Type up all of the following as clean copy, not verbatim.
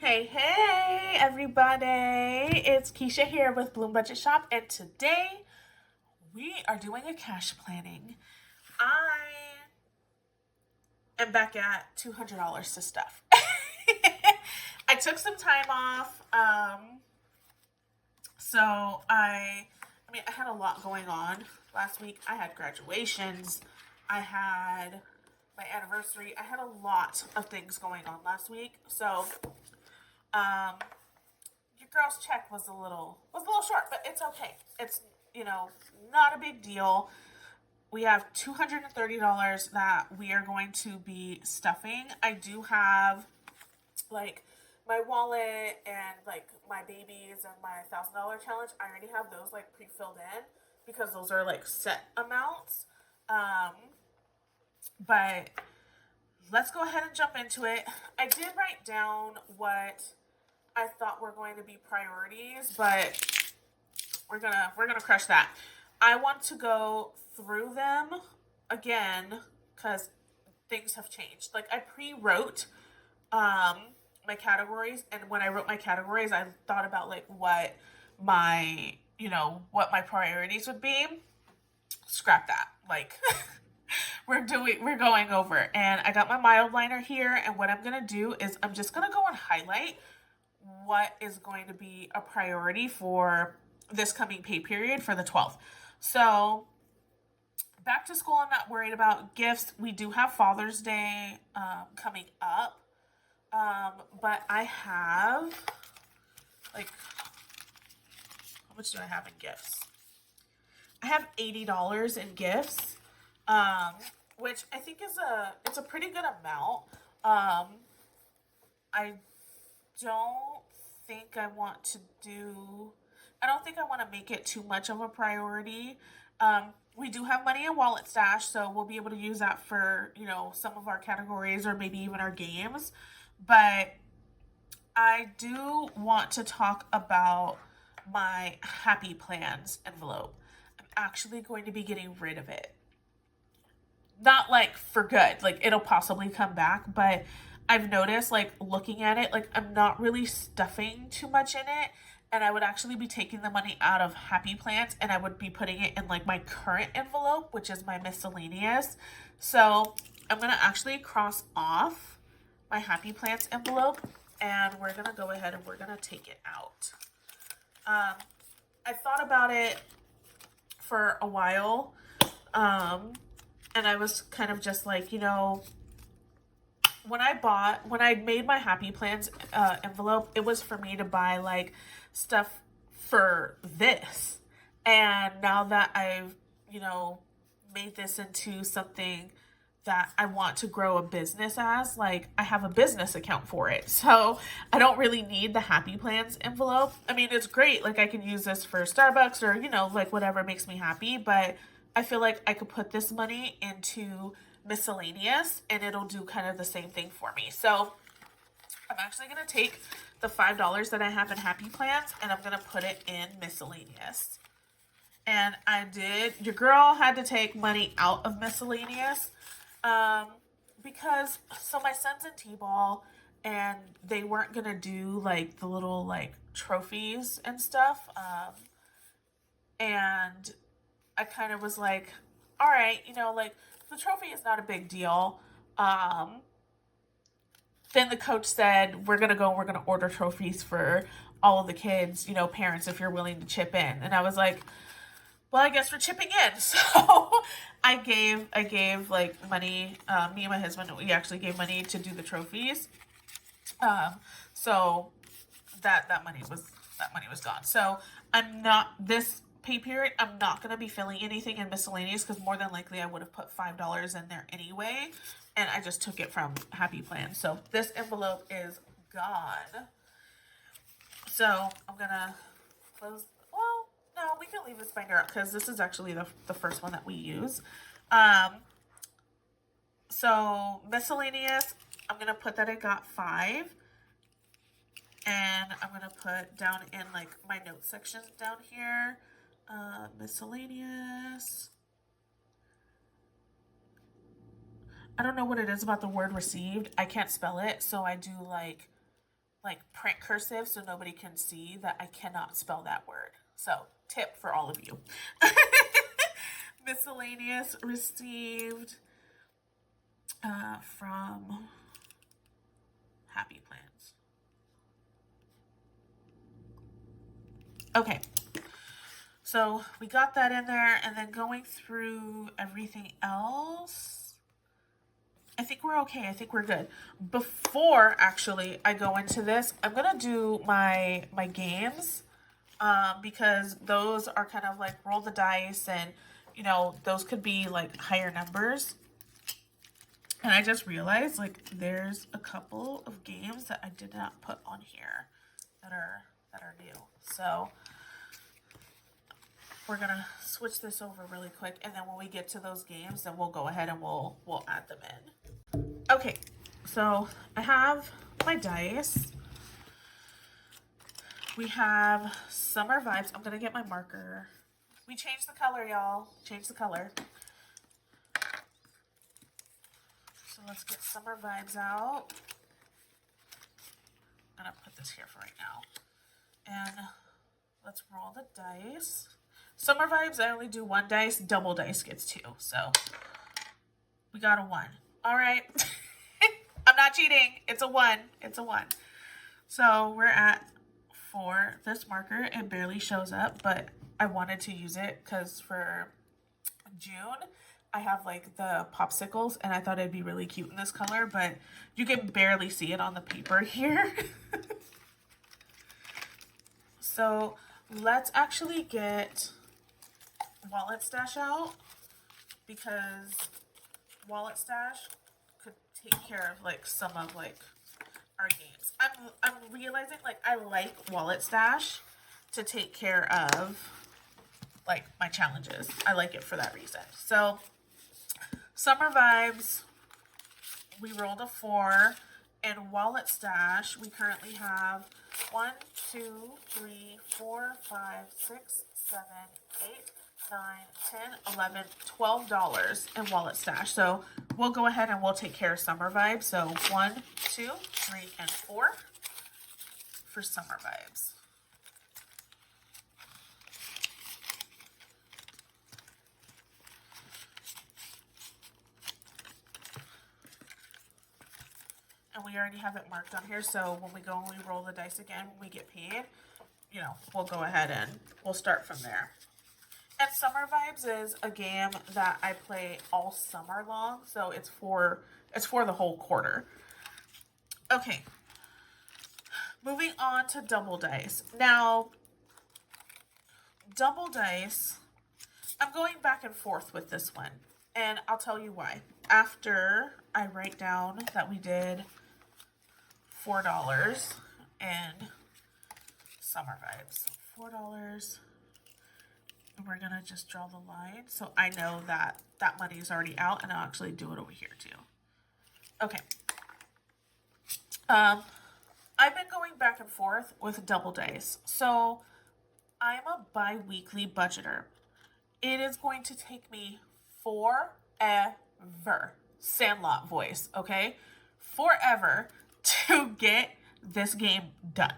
Hey, everybody. It's Keisha here with Bloom Budget Shop, and today we are doing a cash planning. I am back at $200 to stuff. I took some time off. I had a lot going on last week. I had graduations. I had my anniversary. I had a lot of things going on last week. So, um, your girl's check was a little short, but it's okay. It's not a big deal. We have $230 that we are going to be stuffing. I do have like my wallet and like my babies and my $1,000 challenge. I already have those like pre-filled in because those are like set amounts. Um, but let's go ahead and jump into it. I did write down what I thought were going to be priorities, but we're gonna crush that. I want to go through them again because things have changed. Like I pre-wrote my categories, and when I wrote my categories, I thought about like what my priorities would be. Scrap that. Like we're going over, and I got my mild liner here, and what I'm gonna do is I'm just gonna go and highlight what is going to be a priority for this coming pay period for the 12th. So back to school, I'm not worried about gifts. We do have Father's Day coming up. But I have, like, how much do I have in gifts? I have $80 in gifts, which I think it's a pretty good amount. I don't think I want to I don't think I want to make it too much of a priority. We do have money in wallet stash, so we'll be able to use that for, some of our categories or maybe even our games. But I do want to talk about my Happy Plans envelope. I'm actually going to be getting rid of it. Not like for good, like it'll possibly come back, but I've noticed like looking at it, like I'm not really stuffing too much in it. And I would actually be taking the money out of Happy Plans and I would be putting it in like my current envelope, which is my miscellaneous. So I'm going to actually cross off my Happy Plans envelope, and we're going to go ahead and we're going to take it out. I thought about it for a while, and I was kind of just like, when I made my Happy Plans envelope, it was for me to buy like stuff for this. And now that I've, made this into something that I want to grow a business as, like I have a business account for it. So I don't really need the Happy Plans envelope. I mean, it's great. Like I can use this for Starbucks or, like whatever makes me happy. But I feel like I could put this money into miscellaneous and it'll do kind of the same thing for me. So I'm actually going to take the $5 that I have in Happy Plans and I'm going to put it in miscellaneous. And your girl had to take money out of miscellaneous because my son's in T-ball and they weren't going to do like the little like trophies and stuff. And I kind of was like, all right, like the trophy is not a big deal. Then the coach said, we're going to order trophies for all of the kids, parents, if you're willing to chip in. And I was like, well, I guess we're chipping in. So I gave like money, me and my husband, we actually gave money to do the trophies. So that money was gone. So this pay period, I'm not going to be filling anything in miscellaneous because more than likely I would have put $5 in there anyway. And I just took it from Happy Plan. So this envelope is gone. So I'm going to close. Well, no, we can leave this binder up because this is actually the first one that we use. So miscellaneous, I'm going to put that I got 5. And I'm going to put down in like my notes section down here. Miscellaneous. I don't know what it is about the word received. I can't spell it, so I do like like print cursive so nobody can see that I cannot spell that word. So tip for all of you. Miscellaneous received from Happy Plans. Okay, so we got that in there, and then going through everything else, I think we're okay. I think we're good. Before actually I go into this, I'm gonna do my games, because those are kind of like roll the dice, and you know those could be like higher numbers. And I just realized like there's a couple of games that I did not put on here that are new. So we're gonna switch this over really quick, and then when we get to those games, then we'll go ahead and we'll add them in. Okay, so I have my dice. We have Summer Vibes. I'm gonna get my marker. We changed the color, y'all. Change the color. So let's get Summer Vibes out. I'm gonna put this here for right now. And let's roll the dice. Summer Vibes, I only do one dice. Double dice gets two. So we got a 1. All right. I'm not cheating. It's a 1. It's a 1. So we're at 4. This marker, it barely shows up, but I wanted to use it because for June, I have like the popsicles, and I thought it'd be really cute in this color, but you can barely see it on the paper here. So let's actually get Wallet Stash out, because Wallet Stash could take care of like some of like our games. I'm realizing like I like Wallet Stash to take care of like my challenges. I like it for that reason. So Summer Vibes, we rolled a 4, and Wallet Stash, we currently have 1, 2, 3, 4, 5, 6, 7, 8, 9, 10, 11, $12 in Wallet Stash. So we'll go ahead and we'll take care of Summer Vibes. So 1, 2, 3, and 4 for Summer Vibes. And we already have it marked on here, so when we go and we roll the dice again, when we get paid, you know, we'll go ahead and we'll start from there. And Summer Vibes is a game that I play all summer long, so it's for the whole quarter. Okay, moving on to Double Dice. Now, Double Dice, I'm going back and forth with this one, and I'll tell you why. After I write down that we did $4 in Summer Vibes. $4. And we're going to just draw the line. So I know that that money is already out, and I'll actually do it over here too. Okay. I've been going back and forth with Double Dice. So I'm a bi-weekly budgeter. It is going to take me forever. Sandlot voice, okay? Forever to get this game done.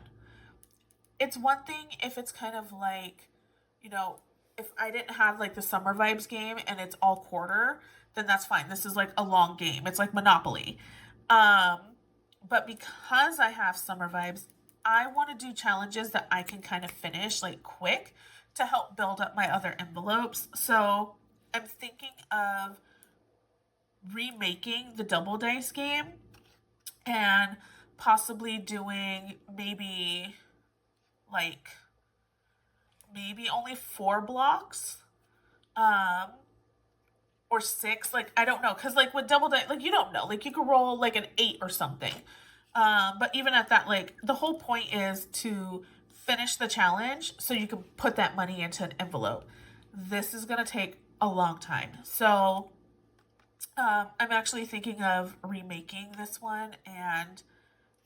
It's one thing if it's kind of like, you know, if I didn't have like the Summer Vibes game and it's all quarter, then that's fine. This is like a long game. It's like Monopoly. But because I have Summer Vibes, I want to do challenges that I can kind of finish like quick to help build up my other envelopes. So I'm thinking of remaking the Double Dice game and possibly doing maybe only 4 blocks, or 6, like I don't know, because like with Double Dice, like you don't know, like you could roll like an 8 or something, but even at that, like the whole point is to finish the challenge so you can put that money into an envelope. This is gonna take a long time, so I'm actually thinking of remaking this one, and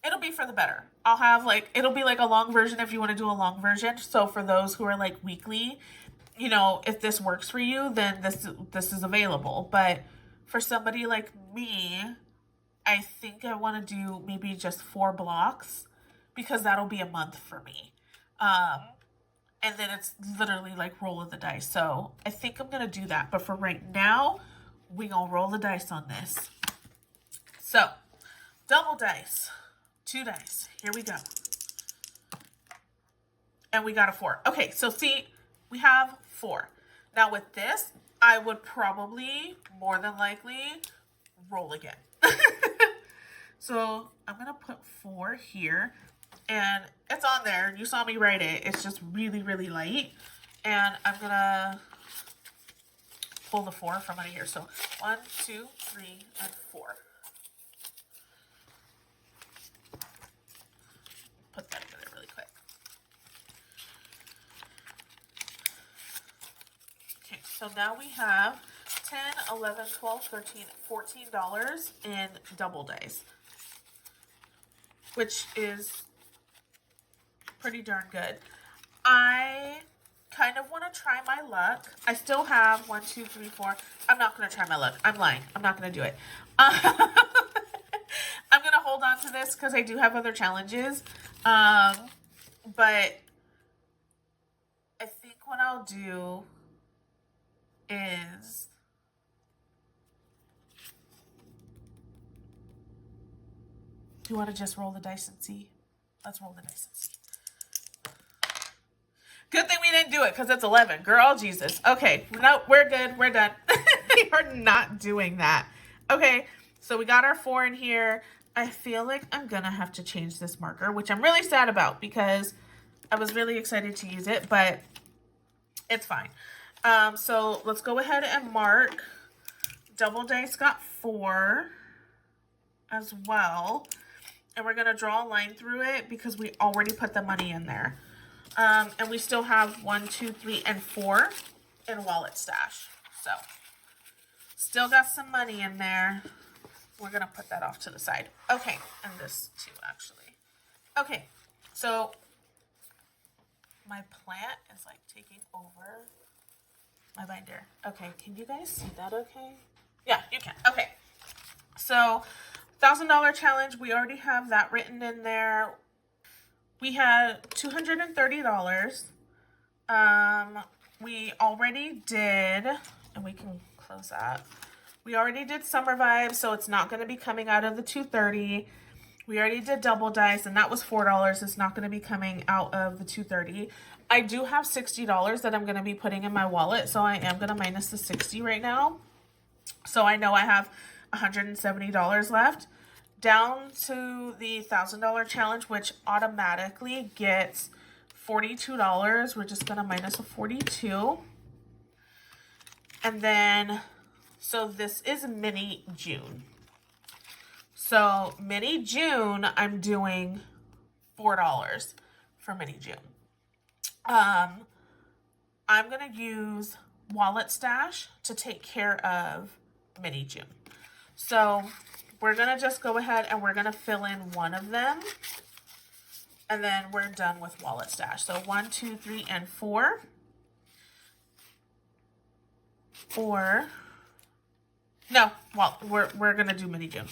it'll be for the better. I'll have like, it'll be like a long version if you want to do a long version. So for those who are like weekly, you know, if this works for you, then this is available. But for somebody like me, I think I want to do maybe just 4 blocks because that'll be a month for me. And then it's literally like roll of the dice. So I think I'm going to do that. But for right now, we going to roll the dice on this. So double dice, 2 dice. Here we go. And we got a 4. Okay, so see, we have 4. Now with this, I would probably, more than likely, roll again. So I'm going to put 4 here. And it's on there. You saw me write it. It's just really, really light. And I'm going to pull the 4 from under here. So 1, 2, 3, and 4. Put that together really quick. Okay, so now we have $10, $11, $12, $13, $14 in double dice, which is pretty darn good. I kind of want to try my luck. I still have 1, 2, 3, 4. I'm not going to try my luck. I'm lying. I'm not going to do it. I'm going to hold on to this because I do have other challenges. But I think what I'll do is do you want to just roll the dice and see? Let's roll the dice and see. Good thing we didn't do it because it's 11. Girl, Jesus. Okay, no, we're good. We're done. We are not doing that. Okay, so we got our 4 in here. I feel like I'm going to have to change this marker, which I'm really sad about because I was really excited to use it, but it's fine. So let's go ahead and mark. Double dice got 4 as well. And we're going to draw a line through it because we already put the money in there. And we still have 1, 2, 3, and 4 in wallet stash. So still got some money in there. We're going to put that off to the side. Okay. And this too, actually. Okay. So my plant is like taking over my binder. Okay. Can you guys see that okay? Yeah, you can. Okay. So $1,000 challenge. We already have that written in there. We had $230. We already did, and we can close that. We already did summer vibes, so it's not going to be coming out of the $230. We already did double dice, and that was $4. It's not going to be coming out of the $230. I do have $60 that I'm going to be putting in my wallet, so I am going to minus the $60 right now. So I know I have $170 left. Down to the $1,000 challenge, which automatically gets $42. We're just going to minus a 42. And then, so this is mini June. So mini June, I'm doing $4 for mini June. I'm going to use wallet stash to take care of mini June. So we're going to just go ahead and we're going to fill in one of them. And then we're done with wallet stash. So 1, 2, 3, and 4. Or, no, well, we're going to do mini June.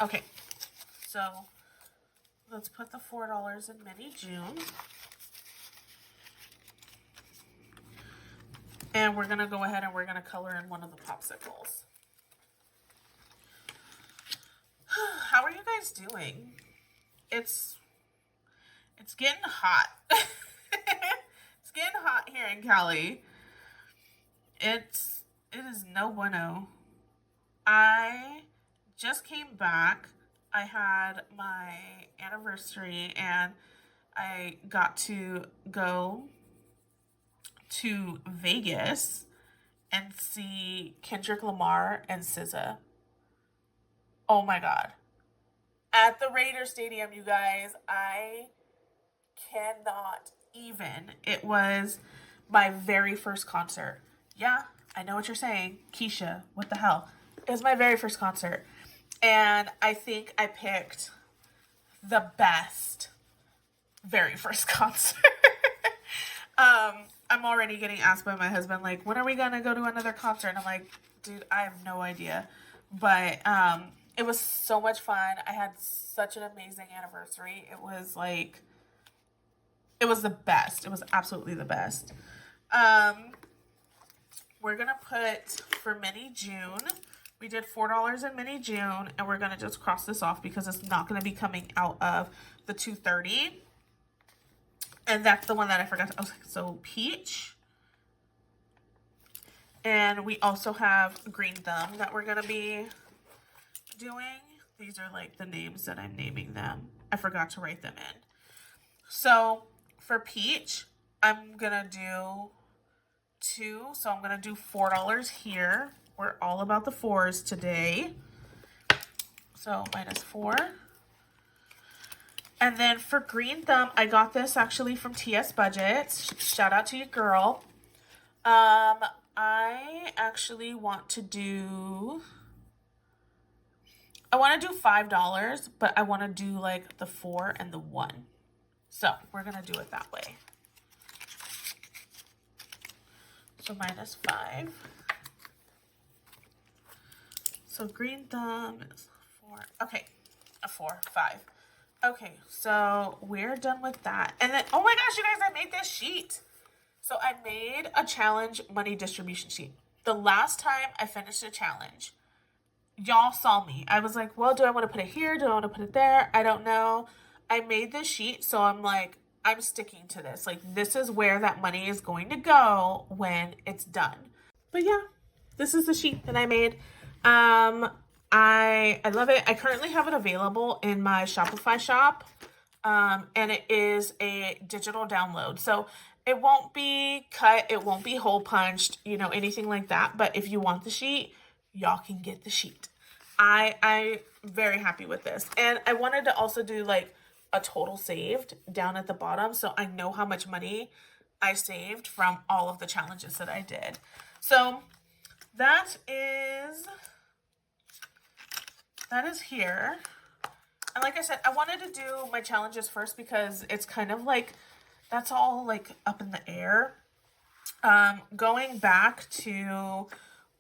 Okay, so let's put the $4 in mini June. And we're going to go ahead and we're going to color in one of the popsicles. How are you guys doing? It's getting hot. It's getting hot here in Cali. It is no bueno. I just came back. I had my anniversary and I got to go to Vegas and see Kendrick Lamar and SZA. Oh my God. At the Raiders Stadium, you guys, I cannot even. It was my very first concert. Yeah, I know what you're saying. Keisha, what the hell? It was my very first concert. And I think I picked the best very first concert. I'm already getting asked by my husband, like, when are we going to go to another concert? And I'm like, dude, I have no idea. But It was so much fun. I had such an amazing anniversary. It was like, it was the best. It was absolutely the best. We're going to put for mini June, we did $4 in mini June, and we're going to just cross this off because it's not going to be coming out of the 230. And that's the one that I forgot. So peach. And we also have green thumb that we're going to be doing. These are like the names that I'm naming them. I forgot to write them in. So for peach, I'm going to do 2. So I'm going to do $4 here. We're all about the 4s today. So -4. And then for green thumb, I got this actually from TS Budgets. Shout out to your girl. I actually want to do, I want to do $5, but I want to do like the 4 and the 1. So we're going to do it that way. So -5. So green thumb is 4. Okay, a 4, 5. Okay, so we're done with that. And then, oh my gosh, you guys, I made this sheet. So I made a challenge money distribution sheet. The last time I finished a challenge, y'all saw me. I was like, well, do I want to put it here? Do I want to put it there? I don't know. I made this sheet, so I'm like, I'm sticking to this. Like, this is where that money is going to go when it's done. But yeah, this is the sheet that I made. I love it. I currently have it available in my Shopify shop. And it is a digital download. So it won't be cut. It won't be hole punched, you know, anything like that. But if you want the sheet, y'all can get the sheet. I'm very happy with this. And I wanted to also do like a total saved down at the bottom. So I know how much money I saved from all of the challenges that I did. So that is here. And like I said, I wanted to do my challenges first because it's kind of like, that's all like up in the air. Going back to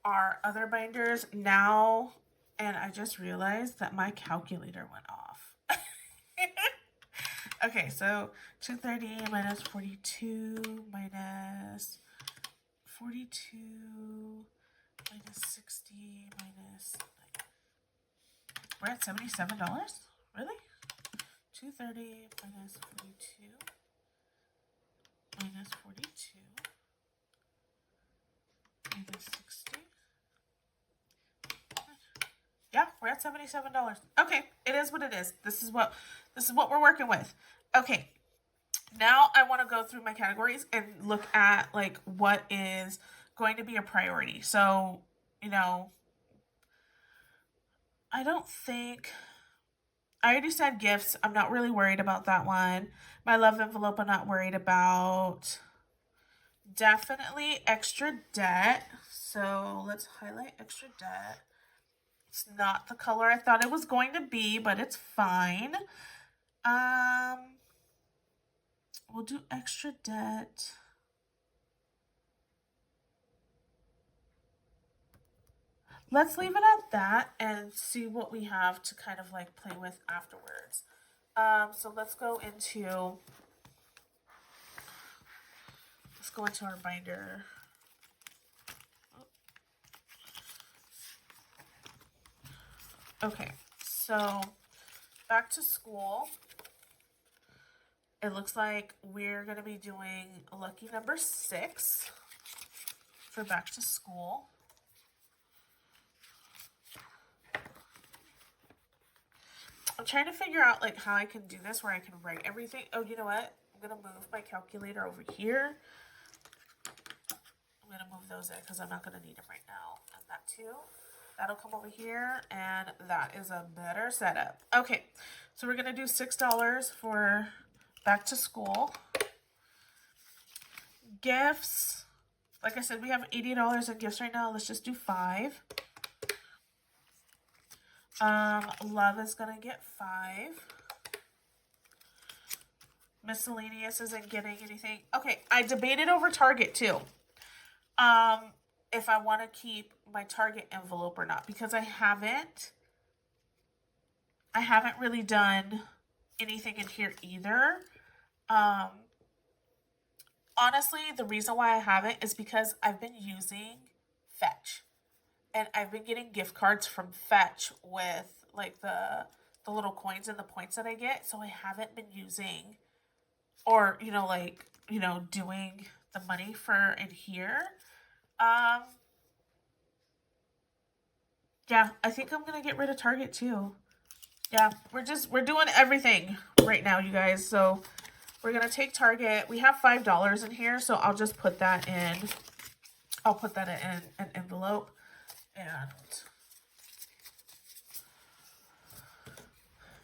our other binders now, and I just realized that my calculator went off. Okay, so 230 minus 42 minus 42 minus 60 minus, we're at $77? Really? 230 minus 42 minus 42 minus 60. Yeah, we're at $77. Okay, it is what it is. This is what we're working with. Okay. Now I want to go through my categories and look at like what is going to be a priority. So, you know, I already said gifts. I'm not really worried about that one. My love envelope, I'm not worried about. Definitely extra debt. So let's highlight extra debt. It's not the color I thought it was going to be, but it's fine. We'll do extra debt. Let's leave it at that and see what we have to kind of like play with afterwards. So let's go into our binder. Okay, so back to school. It looks like we're going to be doing lucky number 6 for back to school. I'm trying to figure out like how I can do this where I can write everything. Oh, you know what? I'm going to move my calculator over here. I'm going to move those in because I'm not going to need them right now. And that too. That'll come over here, and that is a better setup. Okay, so we're going to do $6 for back to school. Gifts. Like I said, we have $80 in gifts right now. Let's just do 5. Love is going to get 5. Miscellaneous isn't getting anything. Okay, I debated over Target too. If I want to keep my Target envelope or not, because I haven't I haven't really done anything in here either. Um, Honestly, the reason why I haven't is because I've been using Fetch. And I've been getting gift cards from Fetch with like the little coins and the points that I get. So I haven't been using or, doing the money for in here. Um yeah, I think I'm gonna get rid of Target too. Yeah, we're doing everything right now, you guys. So we're gonna take Target. We have $5 in here, so I'll just put that in. I'll put that in an envelope. And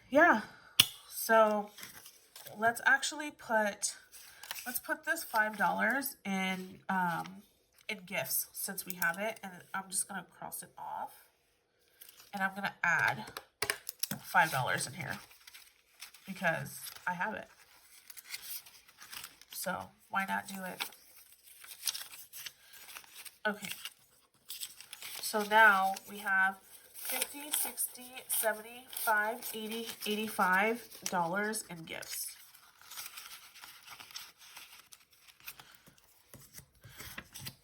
yeah, so let's put this $5 in gifts since we have it, and I'm just gonna cross it off, and I'm gonna add $5 in here because I have it. So why not do it? Okay. So now we have $50, $60, $75, $80, $85 in gifts.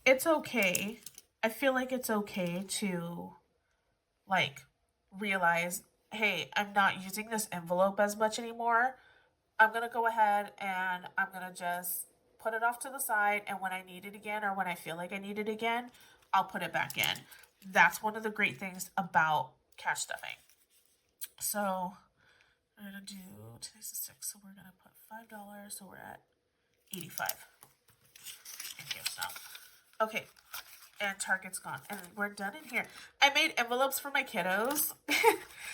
It's okay. I feel like it's okay to realize, hey, I'm not using this envelope as much anymore. I'm going to go ahead and I'm going to just put it off to the side, and when I need it again or when I feel like I need it again, I'll put it back in. That's one of the great things about cash stuffing. So we're going to do, today's the 6th, so we're going to put $5, so we're at 85 in gifts now. Okay, and Target's gone, and we're done in here. I made envelopes for my kiddos.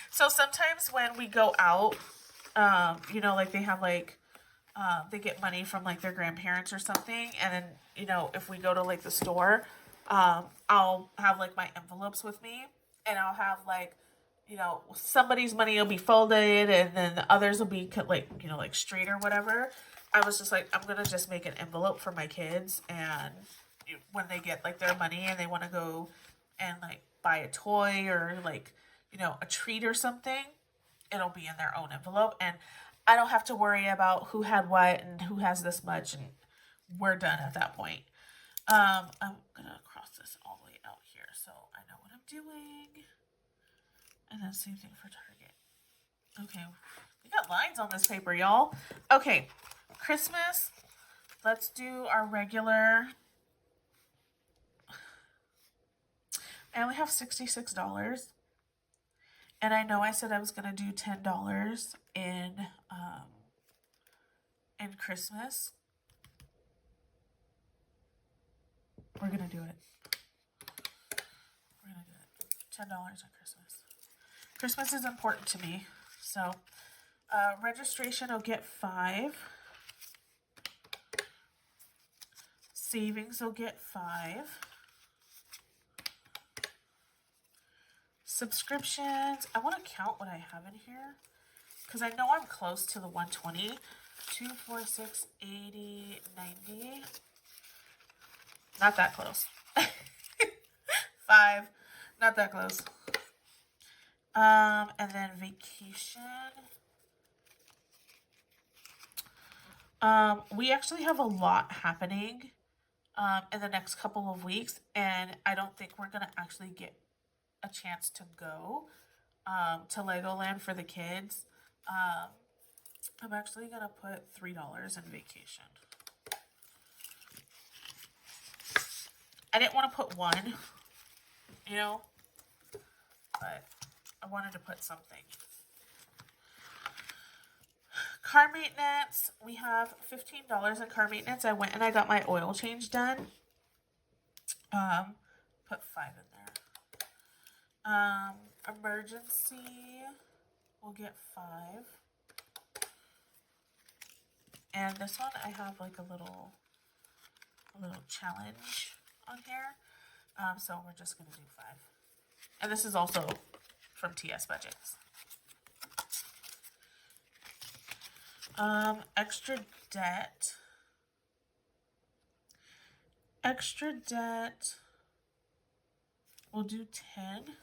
So sometimes when we go out, they have they get money from their grandparents or something, and then if we go to the store, I'll have my envelopes with me, and I'll have somebody's money will be folded, and then the others will be straight or whatever. I was just I'm gonna just make an envelope for my kids, and when they get their money and they want to go and buy a toy or a treat or something, it'll be in their own envelope, and I don't have to worry about who had what and who has this much, and we're done at that point. I'm gonna cross this all the way out here so I know what I'm doing. And then same thing for Target. Okay, we got lines on this paper, y'all. Okay, Christmas. Let's do our regular. I only have $66. And I know I said I was going to do $10 in Christmas. We're going to do it. We're going to do it. $10 on Christmas. Christmas is important to me. So registration will get $5. Savings will get $5. Subscriptions, I want to count what I have in here because I know I'm close to the 120. 2, 4, 6, 80, 90. Not that close. 5, not that close. And then vacation. We actually have a lot happening in the next couple of weeks, and I don't think we're gonna actually get a chance to go to Legoland for the kids. I'm actually gonna put $3 in vacation. I didn't want to put one, but I wanted to put something. Car maintenance, we have $15 in car maintenance. I went and I got my oil change done. Put 5 in there. Emergency, we'll get 5. And this one I have a little challenge on here. So we're just gonna do 5. And this is also from TS Budgets. Extra debt. Extra debt. We'll do 10.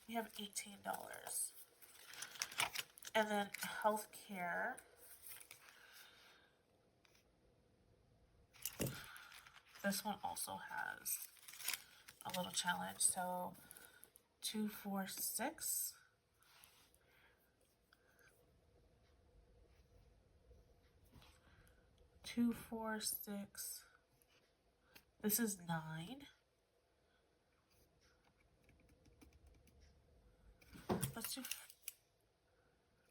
we have $18. And then healthcare. This one also has a little challenge. So 2, 4, 6. 2, 4, 6. This is 9.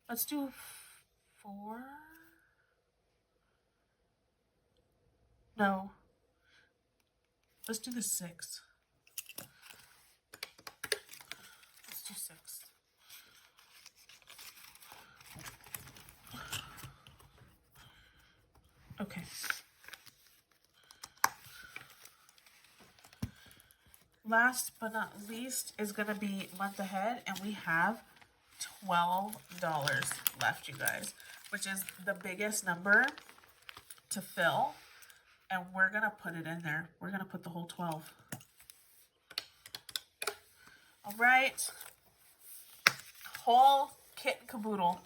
Let's do 4. No. Let's do the 6. Let's do 6. Okay. Last but not least is going to be month ahead, and we have $12 left, you guys, which is the biggest number to fill, and we're going to put it in there. We're going to put the whole 12. All right. Whole kit and caboodle.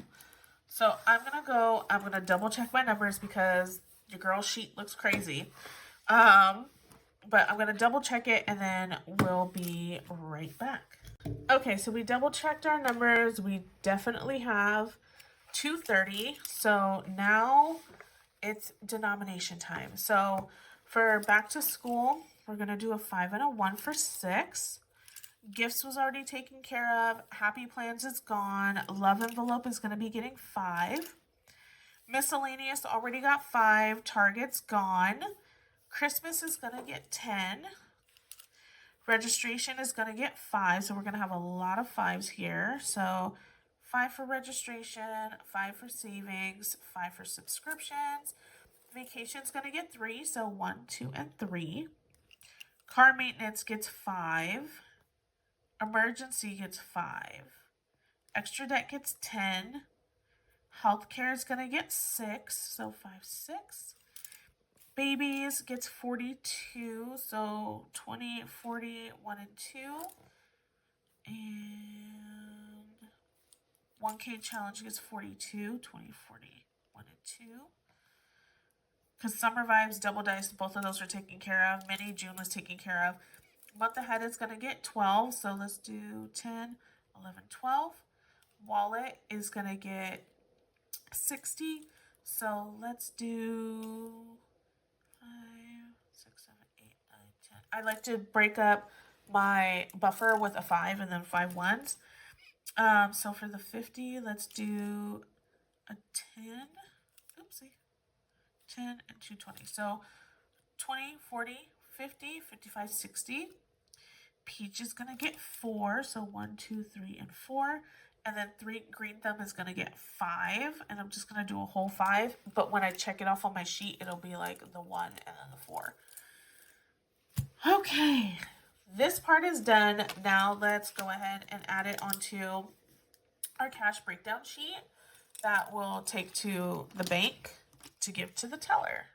So I'm going to double check my numbers because your girl's sheet looks crazy. But I'm going to double check it and then we'll be right back. Okay, so we double checked our numbers. We definitely have 230. So now it's denomination time. So for back to school, we're going to do a 5 and a 1 for 6. Gifts was already taken care of. Happy Plans is gone. Love Envelope is going to be getting 5. Miscellaneous already got 5. Target's gone. Christmas is going to get 10. Registration is going to get 5. So we're going to have a lot of 5s here. So 5 for registration, 5 for savings, 5 for subscriptions. Vacation's going to get 3. So 1, 2, and 3. Car maintenance gets 5. Emergency gets 5. Extra debt gets 10. Healthcare is going to get 6. So 5, 6. Babies gets 42. So 20, 40, 1, and 2. And 1K challenge gets 42. 20, 40, 1, and 2. Because Summer Vibes, Double Dice, both of those are taken care of. Mini June was taken care of. Month ahead is going to get 12. So let's do 10, 11, 12. Wallet is going to get 60. So let's do 5, 6, 7, 8, 9, 10. I like to break up my buffer with a 5 and then 5 ones. So for the 50, let's do a 10. Oopsie. 10 and 220. So 20, 40, 50, 55, 60. Peach is going to get 4. So 1, 2, 3, and 4. And then Green Thumb is going to get 5. And I'm just going to do a whole 5. But when I check it off on my sheet, it'll be like the 1 and then the 4. Okay. This part is done. Now let's go ahead and add it onto our cash breakdown sheet that we'll take to the bank to give to the teller.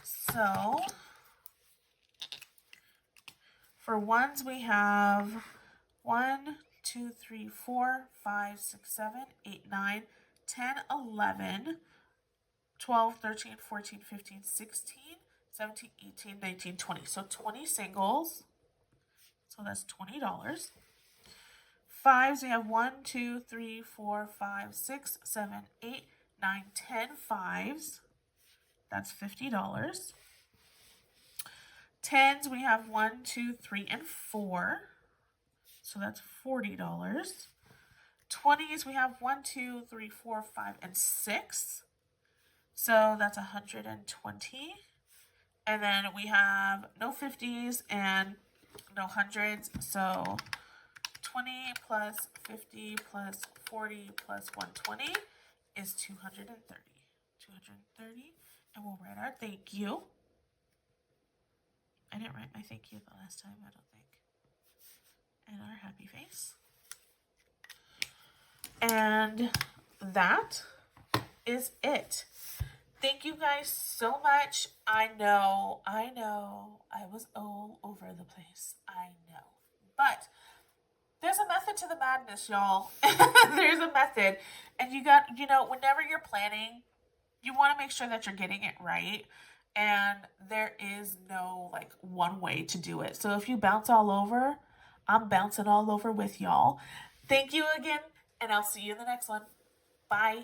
So for ones, we have 1, 2, 3, 4, 5, 6, 7, 8, 9, 10, 11, 12, 13, 14, 15, 16, 17, 18, 19, 20. So 20 singles. So that's $20. Fives, we have 1, 2, 3, 4, 5, 6, 7, 8, 9, 10 fives. That's $50. Tens, we have 1, 2, 3, and 4. So that's $40. 20s, we have 1, 2, 3, 4, 5, and 6. So that's $120. And then we have no 50s and no hundreds. So 20 plus 50 plus 40 plus 120 is 230. 230. And we'll write our thank you. I didn't write my thank you the last time, I don't think. And our happy face. And that is it. Thank you guys so much. I know, I was all over the place. I know. But there's a method to the madness, y'all. There's a method. And whenever you're planning, you want to make sure that you're getting it right. And there is no like one way to do it. So if you bounce all over, I'm bouncing all over with y'all. Thank you again, and I'll see you in the next one. Bye.